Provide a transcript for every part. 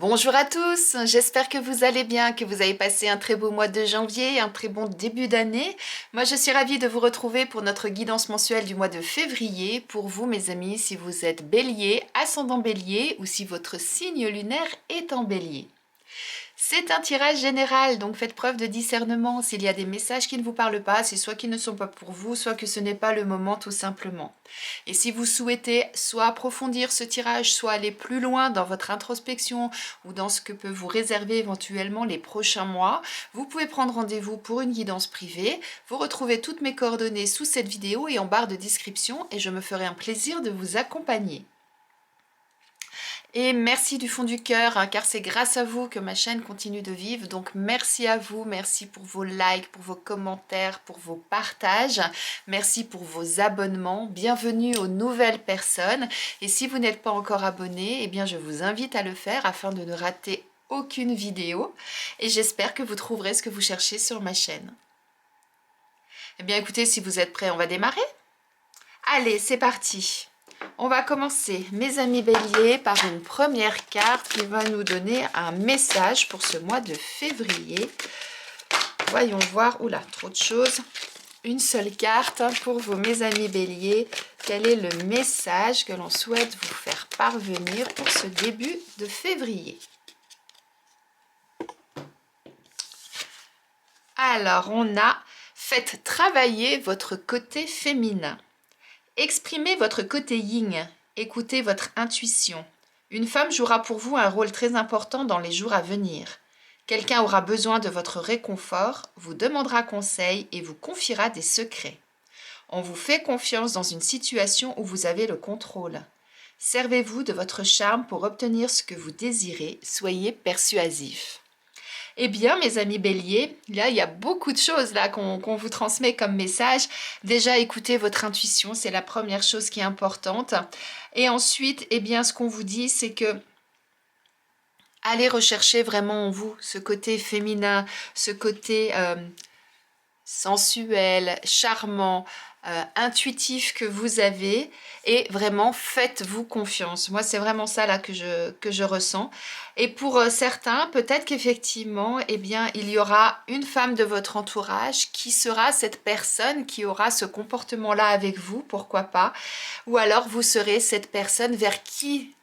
Bonjour à tous, j'espère que vous allez bien, que vous avez passé un très beau mois de janvier, un très bon début d'année. Moi je suis ravie de vous retrouver pour notre guidance mensuelle du mois de février. Pour vous mes amis, si vous êtes bélier, ascendant bélier ou si votre signe lunaire est en bélier. C'est un tirage général, donc faites preuve de discernement. S'il y a des messages qui ne vous parlent pas, c'est soit qu'ils ne sont pas pour vous, soit que ce n'est pas le moment tout simplement. Et si vous souhaitez soit approfondir ce tirage, soit aller plus loin dans votre introspection ou dans ce que peut vous réserver éventuellement les prochains mois, vous pouvez prendre rendez-vous pour une guidance privée. Vous retrouvez toutes mes coordonnées sous cette vidéo et en barre de description et je me ferai un plaisir de vous accompagner. Et merci du fond du cœur, hein, car c'est grâce à vous que ma chaîne continue de vivre. Donc merci à vous, merci pour vos likes, pour vos commentaires, pour vos partages. Merci pour vos abonnements. Bienvenue aux nouvelles personnes. Et si vous n'êtes pas encore abonné, eh bien je vous invite à le faire afin de ne rater aucune vidéo. Et j'espère que vous trouverez ce que vous cherchez sur ma chaîne. Eh bien écoutez, si vous êtes prêts, on va démarrer. Allez, c'est parti. On va commencer, mes amis béliers, par une première carte qui va nous donner un message pour ce mois de février. Voyons voir, oula, trop de choses. Une seule carte pour vous, mes amis béliers. Quel est le message que l'on souhaite vous faire parvenir pour ce début de février? Alors, on a « Faites travailler votre côté féminin ». Exprimez votre côté yin, écoutez votre intuition. Une femme jouera pour vous un rôle très important dans les jours à venir. Quelqu'un aura besoin de votre réconfort, vous demandera conseil et vous confiera des secrets. On vous fait confiance dans une situation où vous avez le contrôle. Servez-vous de votre charme pour obtenir ce que vous désirez, soyez persuasif. Eh bien, mes amis béliers, là, il y a beaucoup de choses là qu'on vous transmet comme message. Déjà, écoutez votre intuition, c'est la première chose qui est importante. Et ensuite, eh bien, ce qu'on vous dit, c'est que allez rechercher vraiment en vous ce côté féminin, ce côté sensuel, charmant, intuitif que vous avez et vraiment faites-vous confiance. Moi, c'est vraiment ça là que je ressens. Et pour certains, peut-être qu'effectivement, eh bien, il y aura une femme de votre entourage qui sera cette personne qui aura ce comportement-là avec vous, pourquoi pas. Ou alors, vous serez cette personne vers qui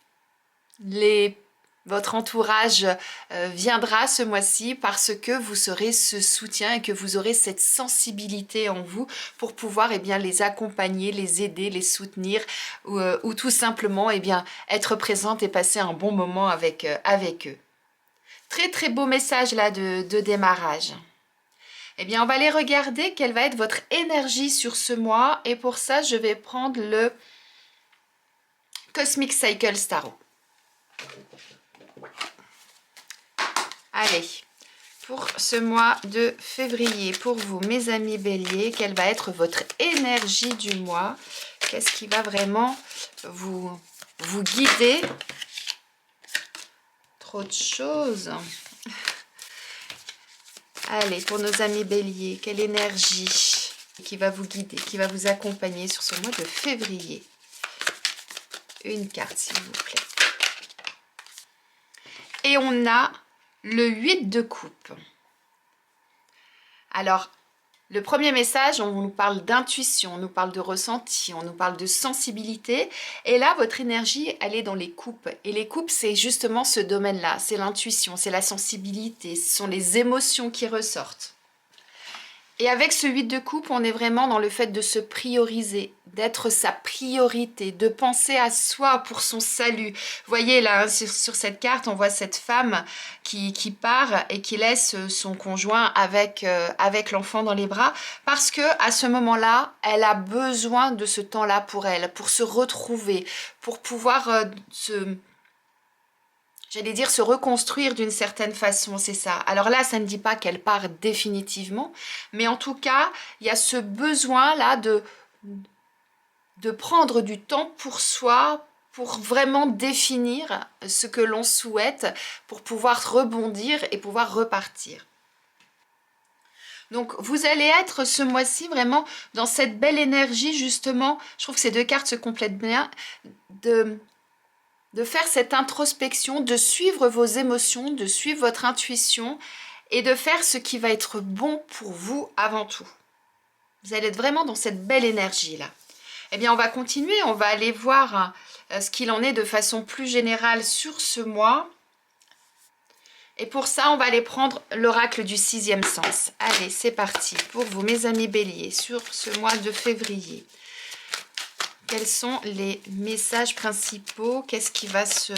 votre entourage viendra ce mois-ci parce que vous serez ce soutien et que vous aurez cette sensibilité en vous pour pouvoir eh bien, les accompagner, les aider, les soutenir ou tout simplement eh bien, être présente et passer un bon moment avec eux. Très très beau message là de démarrage. Eh bien, on va aller regarder quelle va être votre énergie sur ce mois et pour ça, je vais prendre le Cosmic Cycle Tarot. Allez, pour ce mois de février, pour vous, mes amis béliers, quelle va être votre énergie du mois? Qu'est-ce qui va vraiment vous guider? Trop de choses. Allez, pour nos amis béliers, quelle énergie qui va vous guider, qui va vous accompagner sur ce mois de février? Une carte, s'il vous plaît. Et on a le 8 de coupe. Alors, le premier message, on nous parle d'intuition, on nous parle de ressenti, on nous parle de sensibilité. Et là, votre énergie, elle est dans les coupes. Et les coupes, c'est justement ce domaine-là. C'est l'intuition, c'est la sensibilité, ce sont les émotions qui ressortent. Et avec ce 8 de coupe, on est vraiment dans le fait de se prioriser, d'être sa priorité, de penser à soi pour son salut. Vous voyez là, sur cette carte, on voit cette femme qui part et qui laisse son conjoint avec l'enfant dans les bras parce que à ce moment-là, elle a besoin de ce temps-là pour elle, pour se retrouver, pour pouvoir j'allais dire se reconstruire d'une certaine façon, c'est ça. Alors là, ça ne dit pas qu'elle part définitivement, mais en tout cas, il y a ce besoin-là de prendre du temps pour soi, pour vraiment définir ce que l'on souhaite, pour pouvoir rebondir et pouvoir repartir. Donc, vous allez être ce mois-ci vraiment dans cette belle énergie, justement. Je trouve que ces deux cartes se complètent bien, de faire cette introspection, de suivre vos émotions, de suivre votre intuition et de faire ce qui va être bon pour vous avant tout. Vous allez être vraiment dans cette belle énergie-là. Eh bien, on va continuer, on va aller voir ce qu'il en est de façon plus générale sur ce mois. Et pour ça, on va aller prendre l'oracle du sixième sens. Allez, c'est parti pour vous, mes amis béliers, sur ce mois de février. Quels sont les messages principaux? Qu'est-ce qui va se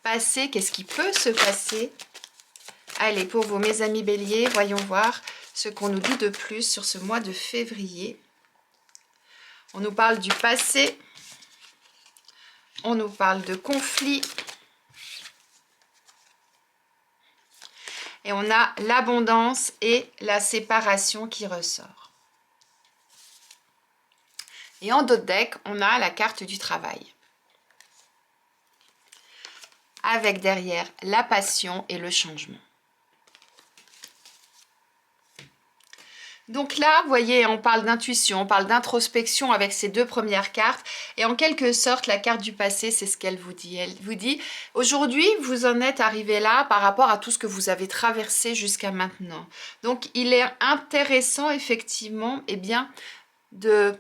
passer? Qu'est-ce qui peut se passer? Allez, pour vous, mes amis béliers, voyons voir ce qu'on nous dit de plus sur ce mois de février. On nous parle du passé. On nous parle de conflits. Et on a l'abondance et la séparation qui ressort. Et en dos de deck, on a la carte du travail. Avec derrière la passion et le changement. Donc là, vous voyez, on parle d'intuition, on parle d'introspection avec ces deux premières cartes. Et en quelque sorte, la carte du passé, c'est ce qu'elle vous dit. Elle vous dit, aujourd'hui, vous en êtes arrivé là par rapport à tout ce que vous avez traversé jusqu'à maintenant. Donc, il est intéressant, effectivement, eh bien, de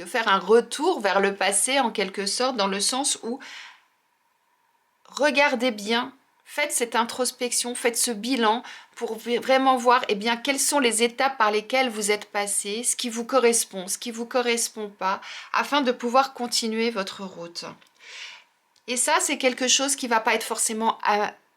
faire un retour vers le passé, en quelque sorte, dans le sens où regardez bien, faites cette introspection, faites ce bilan pour vraiment voir eh bien, quelles sont les étapes par lesquelles vous êtes passé, ce qui vous correspond, ce qui ne vous correspond pas, afin de pouvoir continuer votre route. Et ça, c'est quelque chose qui ne va pas être forcément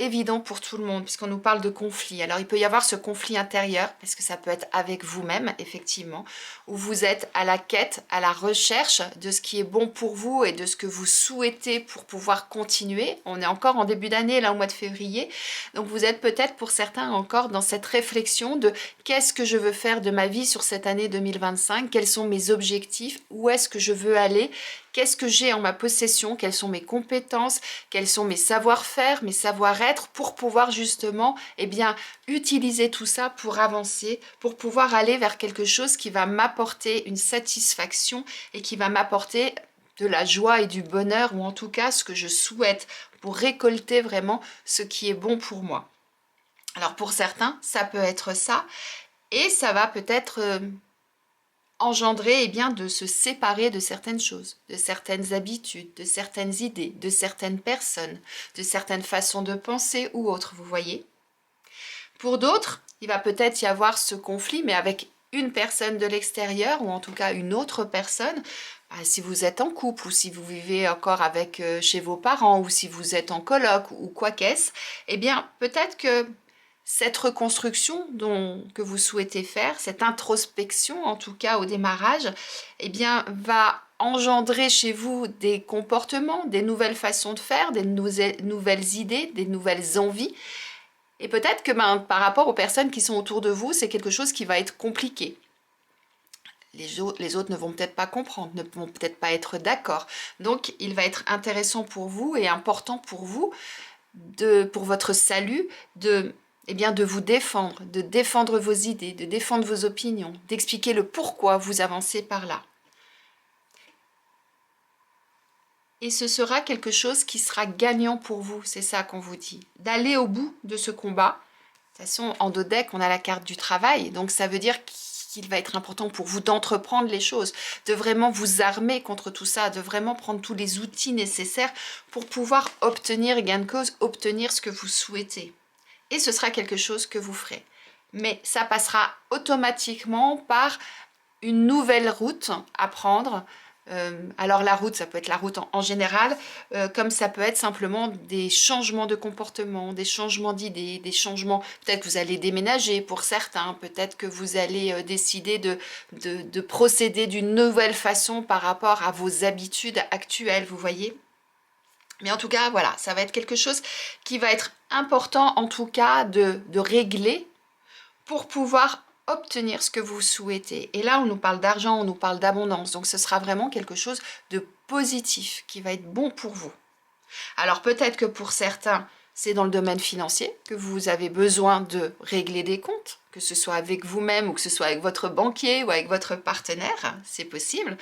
évident pour tout le monde, puisqu'on nous parle de conflit. Alors, il peut y avoir ce conflit intérieur, parce que ça peut être avec vous-même, effectivement, où vous êtes à la quête, à la recherche de ce qui est bon pour vous et de ce que vous souhaitez pour pouvoir continuer. On est encore en début d'année, là, au mois de février. Donc, vous êtes peut-être, pour certains, encore dans cette réflexion de qu'est-ce que je veux faire de ma vie sur cette année 2025, quels sont mes objectifs, où est-ce que je veux aller, qu'est-ce que j'ai en ma possession, quelles sont mes compétences, quels sont mes savoir-faire, mes savoir-être pour pouvoir justement eh bien, utiliser tout ça pour avancer, pour pouvoir aller vers quelque chose qui va m'apporter une satisfaction et qui va m'apporter de la joie et du bonheur, ou en tout cas ce que je souhaite pour récolter vraiment ce qui est bon pour moi. Alors pour certains, ça peut être ça, et ça va peut-être engendrer eh bien, de se séparer de certaines choses, de certaines habitudes, de certaines idées, de certaines personnes, de certaines façons de penser ou autres, vous voyez. Pour d'autres, il va peut-être y avoir ce conflit, mais avec une personne de l'extérieur, ou en tout cas une autre personne. Si vous êtes en couple, ou si vous vivez encore avec chez vos parents, ou si vous êtes en coloc, ou quoi qu'est-ce, eh bien peut-être que cette reconstruction que vous souhaitez faire, cette introspection en tout cas au démarrage, eh bien, va engendrer chez vous des comportements, des nouvelles façons de faire, des nouvelles idées, des nouvelles envies. Et peut-être que par rapport aux personnes qui sont autour de vous, c'est quelque chose qui va être compliqué. Les autres ne vont peut-être pas comprendre, ne vont peut-être pas être d'accord. Donc, il va être intéressant pour vous et important pour vous, pour votre salut, eh bien, de vous défendre, de défendre vos idées, de défendre vos opinions, d'expliquer le pourquoi vous avancez par là. Et ce sera quelque chose qui sera gagnant pour vous, c'est ça qu'on vous dit. D'aller au bout de ce combat. De toute façon, en dos de deck, on a la carte du travail, donc ça veut dire qu'il va être important pour vous d'entreprendre les choses, de vraiment vous armer contre tout ça, de vraiment prendre tous les outils nécessaires pour pouvoir obtenir gain de cause, obtenir ce que vous souhaitez. Et ce sera quelque chose que vous ferez. Mais ça passera automatiquement par une nouvelle route à prendre. Alors la route, ça peut être la route en général, comme ça peut être simplement des changements de comportement, des changements d'idées, des changements, peut-être que vous allez déménager pour certains, peut-être que vous allez décider de procéder d'une nouvelle façon par rapport à vos habitudes actuelles, vous voyez ? Mais en tout cas, voilà, ça va être quelque chose qui va être important, en tout cas, de régler pour pouvoir obtenir ce que vous souhaitez. Et là, on nous parle d'argent, on nous parle d'abondance. Donc, ce sera vraiment quelque chose de positif qui va être bon pour vous. Alors, peut-être que pour certains, c'est dans le domaine financier que vous avez besoin de régler des comptes, que ce soit avec vous-même ou que ce soit avec votre banquier ou avec votre partenaire, c'est possible.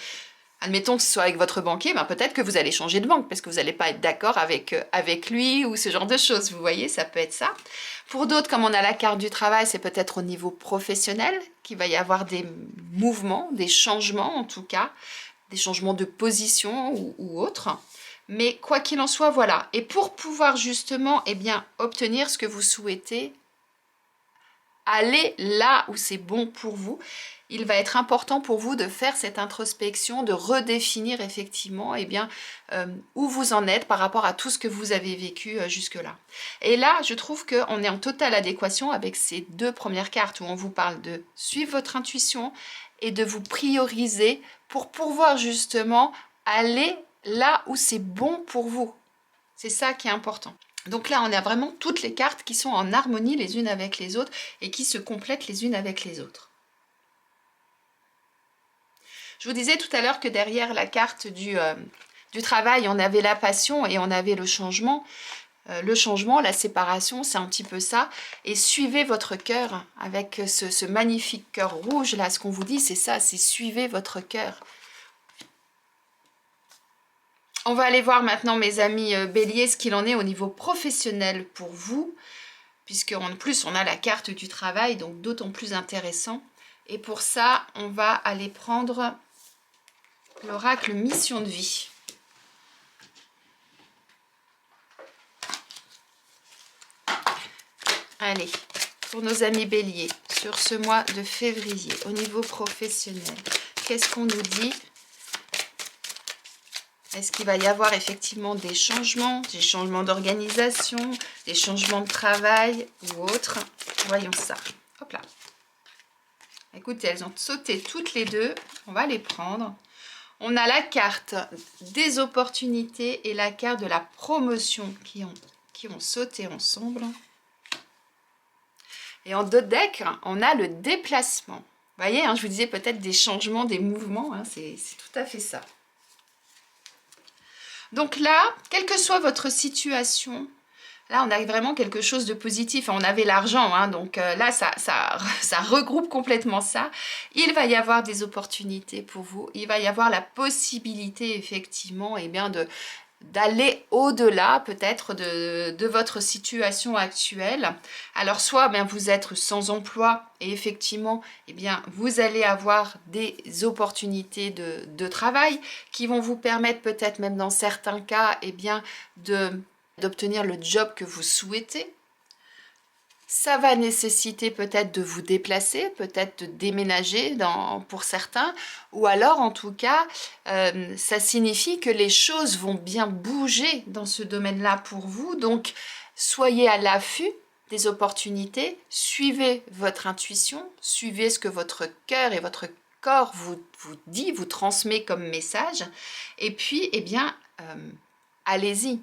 Admettons que ce soit avec votre banquier, ben peut-être que vous allez changer de banque parce que vous n'allez pas être d'accord avec lui ou ce genre de choses. Vous voyez, ça peut être ça. Pour d'autres, comme on a la carte du travail, c'est peut-être au niveau professionnel qu'il va y avoir des mouvements, des changements en tout cas, des changements de position ou autre. Mais quoi qu'il en soit, voilà. Et pour pouvoir justement obtenir ce que vous souhaitez, aller là où c'est bon pour vous, il va être important pour vous de faire cette introspection, de redéfinir effectivement où vous en êtes par rapport à tout ce que vous avez vécu jusque-là. Et là, je trouve qu'on est en totale adéquation avec ces deux premières cartes où on vous parle de suivre votre intuition et de vous prioriser pour pouvoir justement aller là où c'est bon pour vous. C'est ça qui est important. Donc là, on a vraiment toutes les cartes qui sont en harmonie les unes avec les autres et qui se complètent les unes avec les autres. Je vous disais tout à l'heure que derrière la carte du travail, on avait la passion et on avait le changement. Le changement, la séparation, c'est un petit peu ça. Et suivez votre cœur avec ce magnifique cœur rouge. Là, ce qu'on vous dit, c'est ça, c'est suivez votre cœur. On va aller voir maintenant, mes amis béliers, ce qu'il en est au niveau professionnel pour vous. Puisqu'en plus, on a la carte du travail, donc d'autant plus intéressant. Et pour ça, on va aller prendre l'oracle mission de vie. Allez, pour nos amis béliers, sur ce mois de février, au niveau professionnel, qu'est-ce qu'on nous dit? Est-ce qu'il va y avoir effectivement des changements d'organisation, des changements de travail ou autres? Voyons ça. Hop là. Écoutez, elles ont sauté toutes les deux. On va les prendre. On a la carte des opportunités et la carte de la promotion qui ont sauté ensemble. Et en deux decks, on a le déplacement. Vous voyez, je vous disais peut-être des changements, des mouvements. C'est tout à fait ça. Donc là, quelle que soit votre situation, là on a vraiment quelque chose de positif. On avait l'argent, donc là ça regroupe complètement ça. Il va y avoir des opportunités pour vous. Il va y avoir la possibilité effectivement d'aller au-delà peut-être de votre situation actuelle. Alors soit vous êtes sans emploi et effectivement vous allez avoir des opportunités de travail qui vont vous permettre peut-être même dans certains cas d'obtenir le job que vous souhaitez. Ça va nécessiter peut-être de vous déplacer, peut-être de déménager pour certains, ou alors en tout cas, ça signifie que les choses vont bien bouger dans ce domaine-là pour vous. Donc, soyez à l'affût des opportunités, suivez votre intuition, suivez ce que votre cœur et votre corps vous dit, vous transmet comme message, et puis, allez-y.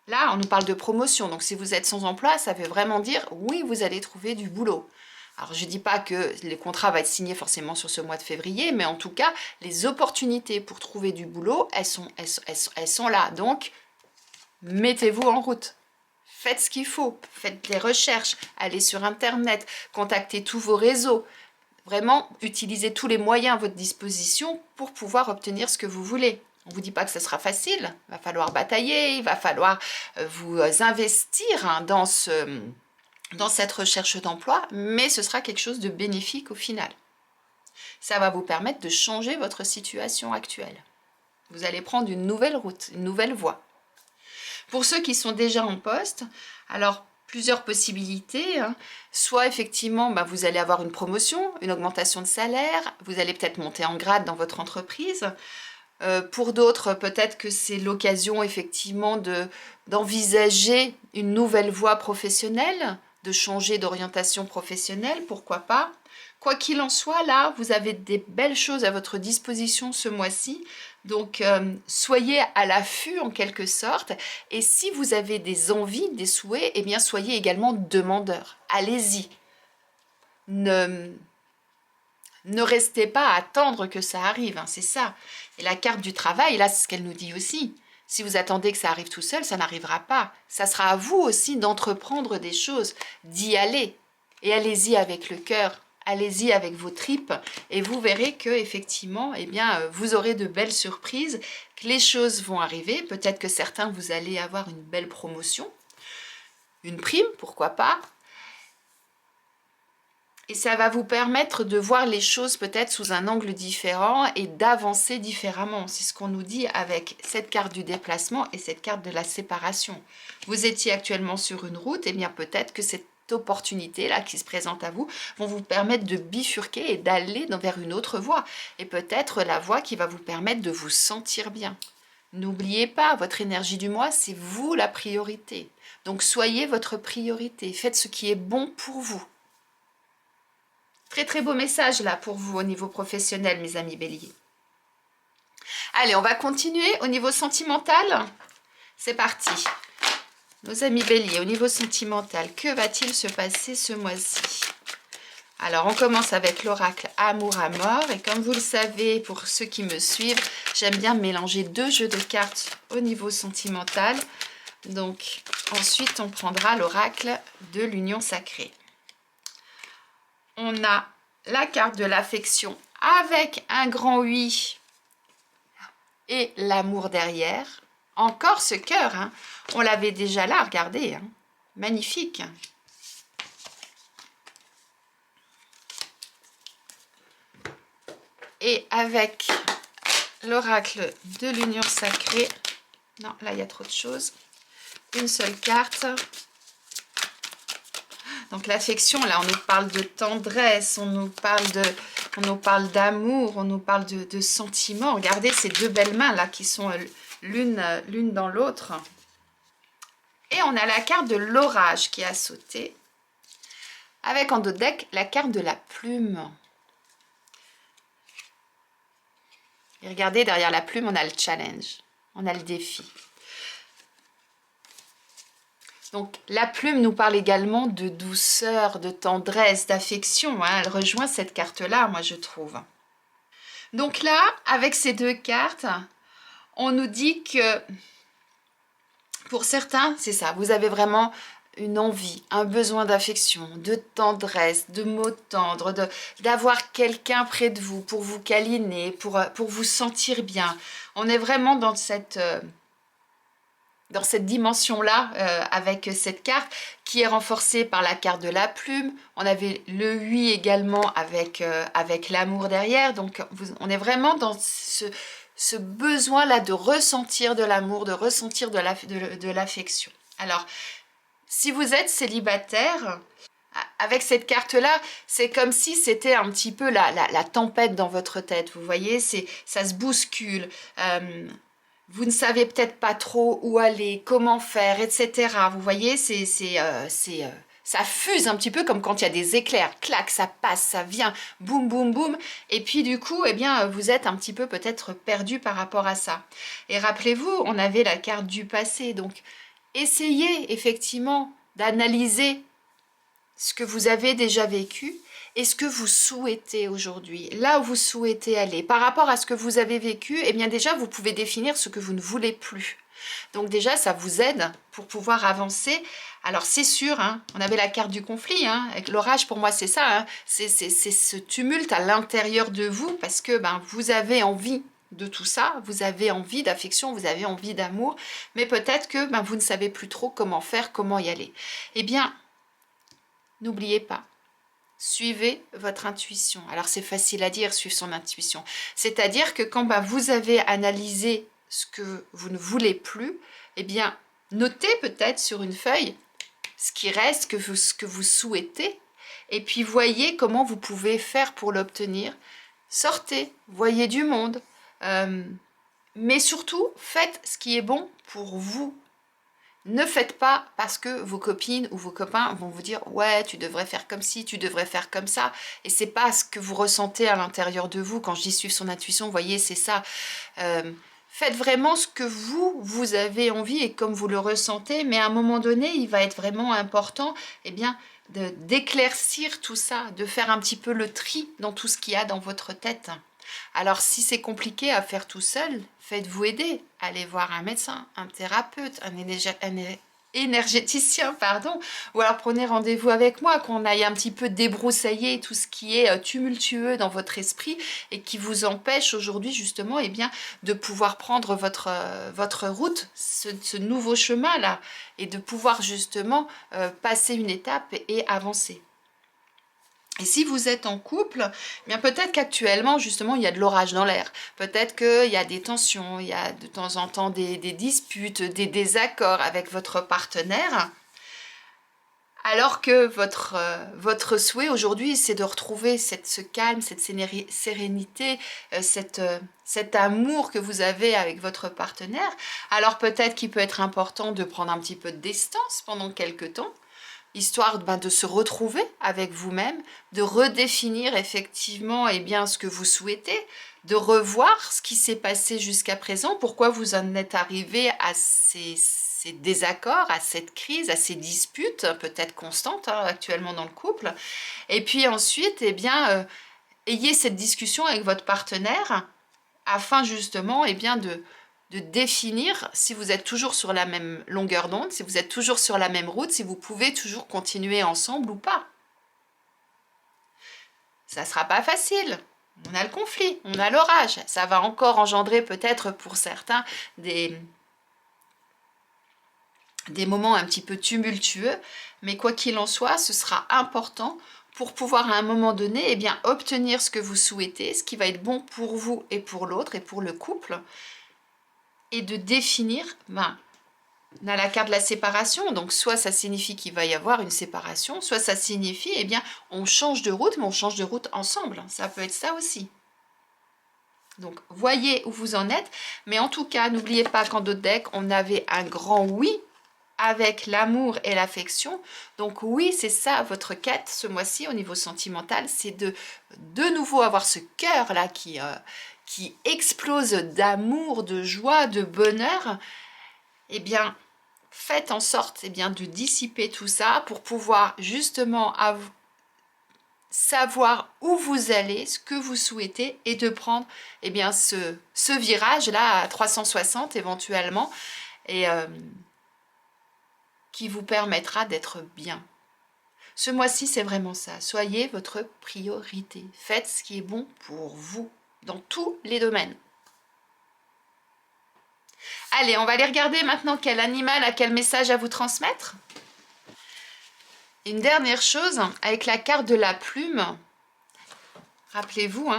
Là, on nous parle de promotion, donc si vous êtes sans emploi, ça veut vraiment dire oui, vous allez trouver du boulot. Alors, je ne dis pas que le contrat va être signé forcément sur ce mois de février, mais en tout cas, les opportunités pour trouver du boulot, elles sont là. Donc, mettez-vous en route. Faites ce qu'il faut, faites des recherches, allez sur Internet, contactez tous vos réseaux. Vraiment, utilisez tous les moyens à votre disposition pour pouvoir obtenir ce que vous voulez. On ne vous dit pas que ce sera facile, il va falloir batailler, il va falloir vous investir dans cette recherche d'emploi, mais ce sera quelque chose de bénéfique au final. Ça va vous permettre de changer votre situation actuelle. Vous allez prendre une nouvelle route, une nouvelle voie. Pour ceux qui sont déjà en poste, alors plusieurs possibilités. Soit effectivement, vous allez avoir une promotion, une augmentation de salaire, vous allez peut-être monter en grade dans votre entreprise. Pour d'autres, peut-être que c'est l'occasion effectivement d'envisager une nouvelle voie professionnelle, de changer d'orientation professionnelle, pourquoi pas. Quoi qu'il en soit, là, vous avez des belles choses à votre disposition ce mois-ci. Donc, soyez à l'affût en quelque sorte. Et si vous avez des envies, des souhaits, soyez également demandeur. Allez-y. Ne restez pas à attendre que ça arrive, c'est ça. Et la carte du travail, là, c'est ce qu'elle nous dit aussi. Si vous attendez que ça arrive tout seul, ça n'arrivera pas. Ça sera à vous aussi d'entreprendre des choses, d'y aller. Et allez-y avec le cœur, allez-y avec vos tripes et vous verrez que effectivement, eh bien, vous aurez de belles surprises, que les choses vont arriver. Peut-être que certains, vous allez avoir une belle promotion, une prime, pourquoi pas. Et ça va vous permettre de voir les choses peut-être sous un angle différent et d'avancer différemment. C'est ce qu'on nous dit avec cette carte du déplacement et cette carte de la séparation. Vous étiez actuellement sur une route, et bien peut-être que cette opportunité-là qui se présente à vous vont vous permettre de bifurquer et d'aller vers une autre voie. Et peut-être la voie qui va vous permettre de vous sentir bien. N'oubliez pas, votre énergie du mois, c'est vous la priorité. Donc soyez votre priorité. Faites ce qui est bon pour vous. Très très beau message là pour vous au niveau professionnel, mes amis béliers. Allez, on va continuer au niveau sentimental. C'est parti. Nos amis béliers, au niveau sentimental, que va-t-il se passer ce mois-ci? Alors, on commence avec l'oracle Amour à mort. Et comme vous le savez, pour ceux qui me suivent, j'aime bien mélanger 2 jeux de cartes au niveau sentimental. Donc, ensuite, on prendra l'oracle de l'union sacrée. On a la carte de l'affection avec un grand oui et l'amour derrière. Encore ce cœur, hein. On l'avait déjà là, regardez, hein. Magnifique. Et avec l'oracle de l'union sacrée, non, là il y a trop de choses, une seule carte. Donc l'affection, là, on nous parle de tendresse, on nous parle d'amour, on nous parle de sentiments. Regardez ces 2 belles mains, là, qui sont l'une dans l'autre. Et on a la carte de l'orage qui a sauté. Avec en dos de deck, la carte de la plume. Et regardez, derrière la plume, on a le challenge. On a le défi. Donc, la plume nous parle également de douceur, de tendresse, d'affection. Hein. Elle rejoint cette carte-là, moi, je trouve. Donc là, avec ces 2 cartes, on nous dit que, pour certains, c'est ça, vous avez vraiment une envie, un besoin d'affection, de tendresse, de mots tendres, d'avoir quelqu'un près de vous pour vous câliner, pour vous sentir bien. On est vraiment dans cette dimension-là, avec cette carte qui est renforcée par la carte de la plume. On avait le 8 également avec l'amour derrière. Donc, on est vraiment dans ce besoin-là de ressentir de l'amour, de ressentir de l'affection. Alors, si vous êtes célibataire, avec cette carte-là, c'est comme si c'était un petit peu la tempête dans votre tête. Vous voyez, ça se bouscule. Vous ne savez peut-être pas trop où aller, comment faire, etc. Vous voyez, ça fuse un petit peu comme quand il y a des éclairs. Clac, ça passe, ça vient, boum, boum, boum. Et puis du coup, eh bien, vous êtes un petit peu peut-être perdu par rapport à ça. Et rappelez-vous, on avait la carte du passé. Donc, essayez effectivement d'analyser ce que vous avez déjà vécu et ce que vous souhaitez aujourd'hui, là où vous souhaitez aller. Par rapport à ce que vous avez vécu, eh bien déjà, vous pouvez définir ce que vous ne voulez plus. Donc déjà, ça vous aide pour pouvoir avancer. Alors c'est sûr, hein, on avait la carte du conflit, hein, avec l'orage, pour moi c'est ça, hein, c'est ce tumulte à l'intérieur de vous, parce que vous avez envie de tout ça, vous avez envie d'affection, vous avez envie d'amour, mais peut-être que vous ne savez plus trop comment faire, comment y aller. Eh bien, n'oubliez pas, suivez votre intuition. Alors c'est facile à dire, suivre son intuition. C'est-à-dire que quand vous avez analysé ce que vous ne voulez plus, eh bien, notez peut-être sur une feuille ce qui reste, ce que vous souhaitez, et puis voyez comment vous pouvez faire pour l'obtenir. Sortez, voyez du monde, mais surtout, faites ce qui est bon pour vous. Ne faites pas parce que vos copines ou vos copains vont vous dire « Ouais, tu devrais faire comme ci, tu devrais faire comme ça. » Et c'est pas ce que vous ressentez à l'intérieur de vous. Quand je dis suivre son intuition, vous voyez, c'est ça. Faites vraiment ce que vous avez envie et comme vous le ressentez. Mais à un moment donné, il va être vraiment important d'éclaircir tout ça, de faire un petit peu le tri dans tout ce qu'il y a dans votre tête. Alors, si c'est compliqué à faire tout seul, faites-vous aider. Allez voir un médecin, un thérapeute, un énergéticien, pardon, ou alors prenez rendez-vous avec moi, qu'on aille un petit peu débroussailler tout ce qui est tumultueux dans votre esprit et qui vous empêche aujourd'hui justement de pouvoir prendre votre route, ce nouveau chemin-là, et de pouvoir justement passer une étape et avancer. Et si vous êtes en couple, eh bien peut-être qu'actuellement, justement, il y a de l'orage dans l'air. Peut-être qu'il y a des tensions, il y a de temps en temps des disputes, des désaccords avec votre partenaire. Alors que votre souhait aujourd'hui, c'est de retrouver ce calme, cette sérénité, cet amour que vous avez avec votre partenaire. Alors peut-être qu'il peut être important de prendre un petit peu de distance pendant quelques temps, histoire de se retrouver avec vous-même, de redéfinir effectivement ce que vous souhaitez, de revoir ce qui s'est passé jusqu'à présent, pourquoi vous en êtes arrivé à ces désaccords, à cette crise, à ces disputes, peut-être constantes actuellement dans le couple. Et puis ensuite, ayez cette discussion avec votre partenaire afin justement de définir si vous êtes toujours sur la même longueur d'onde, si vous êtes toujours sur la même route, si vous pouvez toujours continuer ensemble ou pas. Ça ne sera pas facile. On a le conflit, on a l'orage. Ça va encore engendrer peut-être pour certains des moments un petit peu tumultueux, mais quoi qu'il en soit, ce sera important pour pouvoir à un moment donné obtenir ce que vous souhaitez, ce qui va être bon pour vous et pour l'autre et pour le couple, et de définir, on a la carte de la séparation, donc soit ça signifie qu'il va y avoir une séparation, soit ça signifie, on change de route, mais on change de route ensemble. Ça peut être ça aussi. Donc, voyez où vous en êtes, mais en tout cas, n'oubliez pas qu'en d'autres decks, on avait un grand oui avec l'amour et l'affection. Donc oui, c'est ça votre quête ce mois-ci au niveau sentimental, c'est de nouveau avoir ce cœur-là qui explose d'amour, de joie, de bonheur. Faites en sorte de dissiper tout ça pour pouvoir justement savoir où vous allez, ce que vous souhaitez, et de prendre ce virage-là à 360 éventuellement, et qui vous permettra d'être bien. Ce mois-ci, c'est vraiment ça. Soyez votre priorité. Faites ce qui est bon pour vous, dans tous les domaines. Allez, on va aller regarder maintenant quel animal a quel message à vous transmettre. Une dernière chose, avec la carte de la plume, rappelez-vous,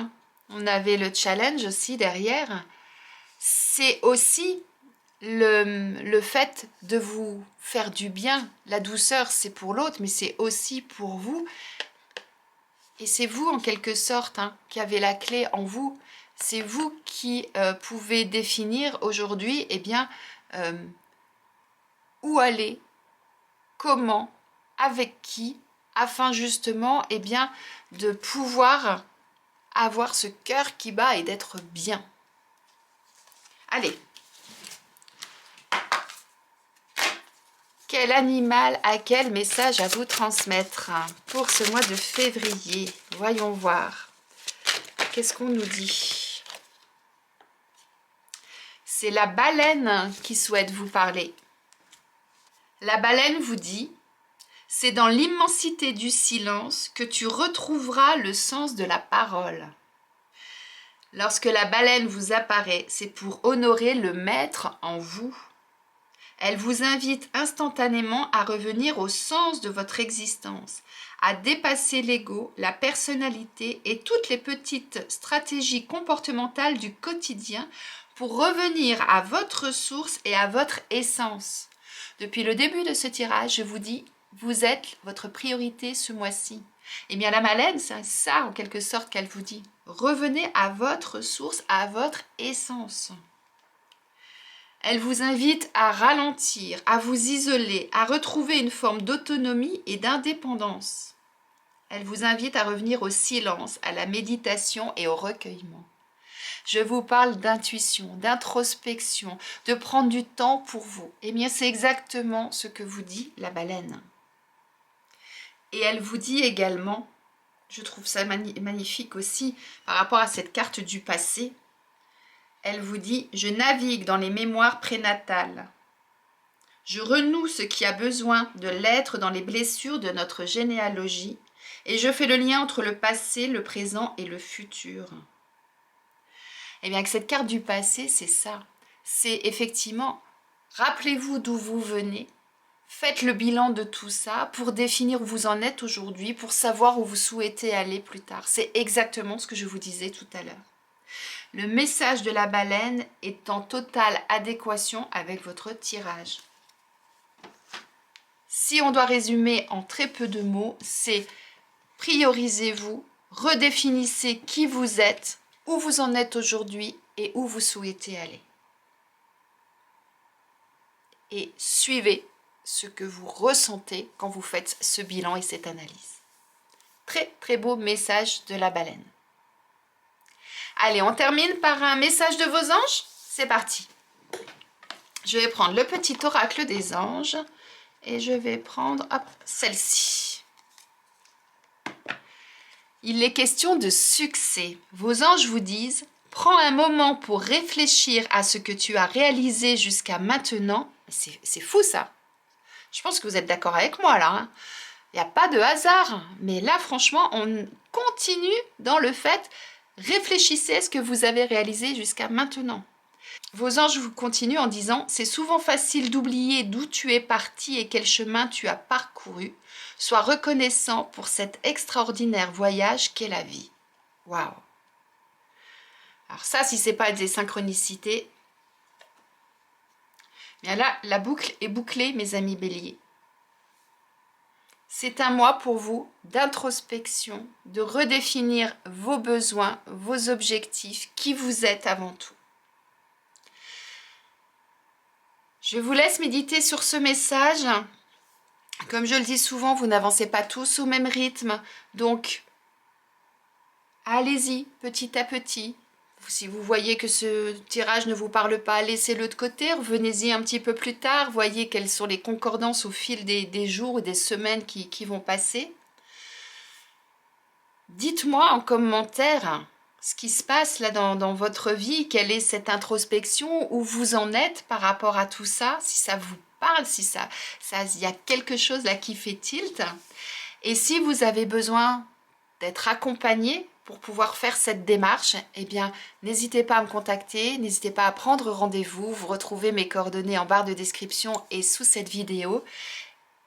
on avait le challenge aussi derrière, c'est aussi le fait de vous faire du bien. La douceur, c'est pour l'autre, mais c'est aussi pour vous. Et c'est vous, en quelque sorte, qui avez la clé en vous. C'est vous qui pouvez définir aujourd'hui, où aller, comment, avec qui, afin justement, de pouvoir avoir ce cœur qui bat et d'être bien. Allez. Quel animal a quel message à vous transmettre pour ce mois de février? Voyons voir. Qu'est-ce qu'on nous dit? C'est la baleine qui souhaite vous parler. La baleine vous dit: c'est dans l'immensité du silence que tu retrouveras le sens de la parole. Lorsque la baleine vous apparaît, c'est pour honorer le maître en vous. Elle vous invite instantanément à revenir au sens de votre existence, à dépasser l'ego, la personnalité et toutes les petites stratégies comportementales du quotidien pour revenir à votre source et à votre essence. Depuis le début de ce tirage, je vous dis, vous êtes votre priorité ce mois-ci. La baleine, c'est ça en quelque sorte qu'elle vous dit. Revenez à votre source, à votre essence. Elle vous invite à ralentir, à vous isoler, à retrouver une forme d'autonomie et d'indépendance. Elle vous invite à revenir au silence, à la méditation et au recueillement. Je vous parle d'intuition, d'introspection, de prendre du temps pour vous. C'est exactement ce que vous dit la baleine. Et elle vous dit également, je trouve ça magnifique aussi, par rapport à cette carte du passé, elle vous dit: je navigue dans les mémoires prénatales. Je renoue ce qui a besoin de l'être dans les blessures de notre généalogie et je fais le lien entre le passé, le présent et le futur. Eh bien, avec cette carte du passé, c'est ça. C'est effectivement, rappelez-vous d'où vous venez, faites le bilan de tout ça pour définir où vous en êtes aujourd'hui, pour savoir où vous souhaitez aller plus tard. C'est exactement ce que je vous disais tout à l'heure. Le message de la baleine est en totale adéquation avec votre tirage. Si on doit résumer en très peu de mots, c'est priorisez-vous, redéfinissez qui vous êtes, où vous en êtes aujourd'hui et où vous souhaitez aller. Et suivez ce que vous ressentez quand vous faites ce bilan et cette analyse. Très très beau message de la baleine. Allez, on termine par un message de vos anges. C'est parti. Je vais prendre le petit oracle des anges et je vais prendre celle-ci. Il est question de succès. Vos anges vous disent, prends un moment pour réfléchir à ce que tu as réalisé jusqu'à maintenant. C'est fou ça. Je pense que vous êtes d'accord avec moi là. Hein. Il n'y a pas de hasard. Mais là, franchement, on continue dans le fait, réfléchissez à ce que vous avez réalisé jusqu'à maintenant. Vos anges vous continuent en disant « C'est souvent facile d'oublier d'où tu es parti et quel chemin tu as parcouru. Sois reconnaissant pour cet extraordinaire voyage qu'est la vie. » Waouh! Alors ça, si ce n'est pas des synchronicités, bien là, la boucle est bouclée, mes amis béliers. C'est un mois pour vous d'introspection, de redéfinir vos besoins, vos objectifs, qui vous êtes avant tout. Je vous laisse méditer sur ce message. Comme je le dis souvent, vous n'avancez pas tous au même rythme. Donc, allez-y petit à petit. Si vous voyez que ce tirage ne vous parle pas, laissez-le de côté. Revenez-y un petit peu plus tard. Voyez quelles sont les concordances au fil des jours ou des semaines qui vont passer. Dites-moi en commentaire ce qui se passe là dans votre vie, quelle est cette introspection, où vous en êtes par rapport à tout ça, si ça vous parle, si il y a quelque chose là qui fait tilt. Et si vous avez besoin d'être accompagné pour pouvoir faire cette démarche, eh bien, n'hésitez pas à me contacter, n'hésitez pas à prendre rendez-vous. Vous retrouvez mes coordonnées en barre de description et sous cette vidéo.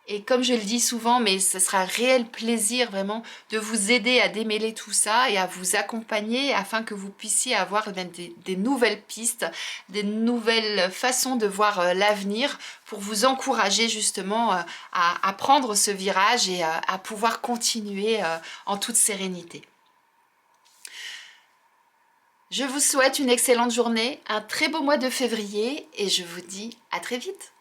Et comme je le dis souvent, mais ce sera un réel plaisir vraiment de vous aider à démêler tout ça et à vous accompagner afin que vous puissiez avoir des nouvelles pistes, des nouvelles façons de voir l'avenir pour vous encourager justement à prendre ce virage et à pouvoir continuer en toute sérénité. Je vous souhaite une excellente journée, un très beau mois de février et je vous dis à très vite.